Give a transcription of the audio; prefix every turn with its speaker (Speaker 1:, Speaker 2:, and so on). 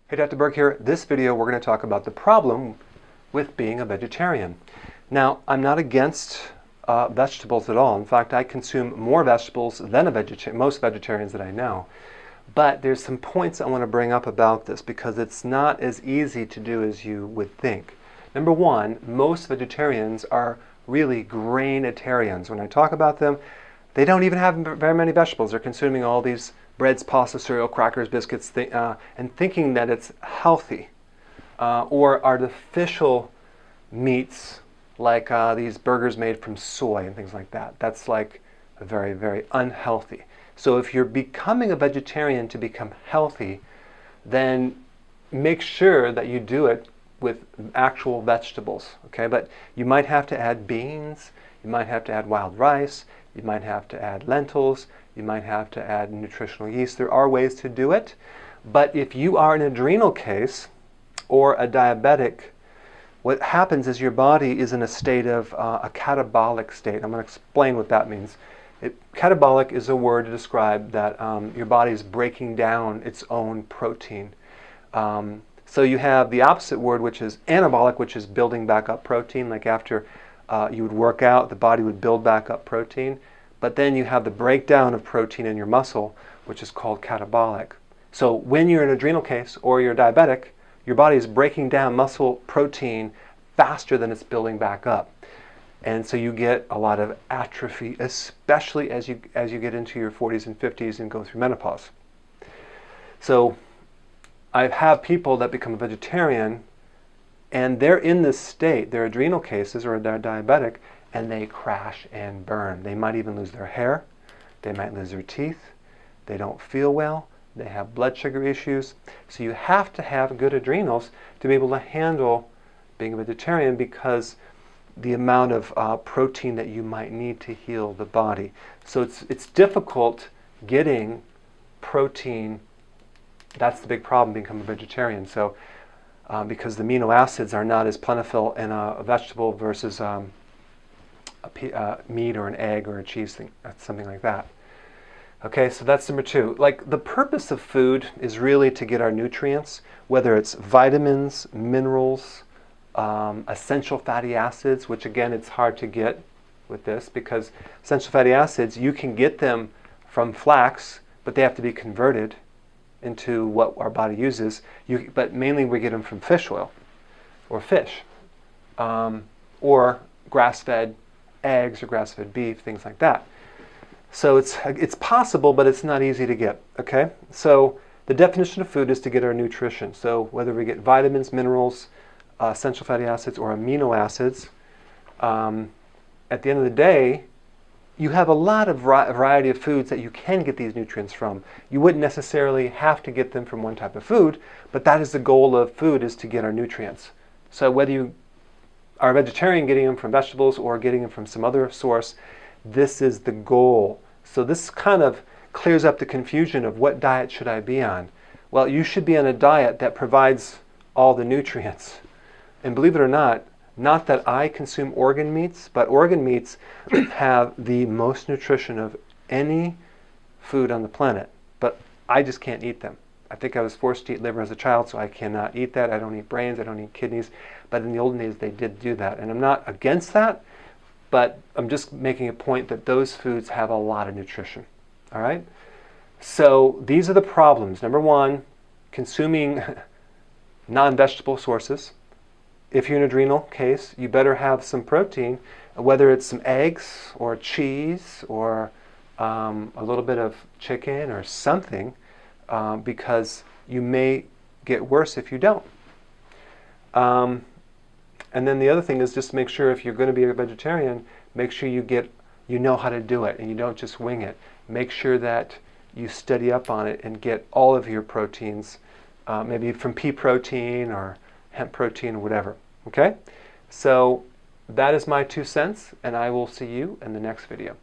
Speaker 1: Hey, Dr. Berg here. This video we're going to talk about the problem with being a vegetarian. Now, I'm not against vegetables at all. In fact, I consume more vegetables than most vegetarians that I know. But there's some points I want to bring up about this because it's not as easy to do as you would think. Number one, most vegetarians are really grainitarians. When I talk about them, they don't even have very many vegetables. They're consuming all these breads, pasta, cereal, crackers, biscuits, and thinking that it's healthy. Or artificial meats like these burgers made from soy and things like that. That's like very, very unhealthy. So if you're becoming a vegetarian to become healthy, then make sure that you do it with actual vegetables, okay? But you might have to add beans, you might have to add wild rice, you might have to add lentils, you might have to add nutritional yeast. There are ways to do it, but if you are an adrenal case or a diabetic, what happens is your body is in a state of a catabolic state. I'm going to explain what that means. Catabolic is a word to describe that your body is breaking down its own protein. So you have the opposite word, which is anabolic, which is building back up protein. Like after you would work out, the body would build back up protein. But then you have the breakdown of protein in your muscle, which is called catabolic. So when you're an adrenal case or you're diabetic, your body is breaking down muscle protein faster than it's building back up. And so you get a lot of atrophy, especially as you get into your 40s and 50s and go through menopause. So I have people that become a vegetarian and they're in this state, they're adrenal cases or they're diabetic, and they crash and burn. They might even lose their hair, they might lose their teeth, they don't feel well, they have blood sugar issues. So you have to have good adrenals to be able to handle being a vegetarian because the amount of protein that you might need to heal the body. So it's difficult getting protein. That's the big problem becoming a vegetarian. So because the amino acids are not as plentiful in a vegetable versus meat or an egg or a cheese thing, something like that. Okay, so that's number two. Like the purpose of food is really to get our nutrients, whether it's vitamins, minerals, essential fatty acids, which again it's hard to get with this because essential fatty acids, you can get them from flax, but they have to be converted into what our body uses. But mainly we get them from fish oil or fish or grass-fed eggs or grass-fed beef, things like that. So it's possible, but it's not easy to get, okay? So the definition of food is to get our nutrition. So whether we get vitamins, minerals, essential fatty acids, or amino acids, at the end of the day, you have a lot of variety of foods that you can get these nutrients from. You wouldn't necessarily have to get them from one type of food, but that is the goal of food, is to get our nutrients. So whether you are a vegetarian getting them from vegetables or getting them from some other source, this is the goal. So this kind of clears up the confusion of what diet should I be on. Well, you should be on a diet that provides all the nutrients. And believe it or not that I consume organ meats, but organ meats have the most nutrition of any food on the planet. But I just can't eat them. I think I was forced to eat liver as a child, so I cannot eat that. I don't eat brains, I don't eat kidneys. But in the olden days, they did do that. And I'm not against that, but I'm just making a point that those foods have a lot of nutrition. All right? So these are the problems. Number one, consuming non-vegetable sources. If you're an adrenal case, you better have some protein, whether it's some eggs or cheese or a little bit of chicken or something, because you may get worse if you don't. And then the other thing is just make sure if you're going to be a vegetarian, make sure you know how to do it and you don't just wing it. Make sure that you study up on it and get all of your proteins, maybe from pea protein or hemp protein or whatever. Okay? So that is my 2 cents, and I will see you in the next video.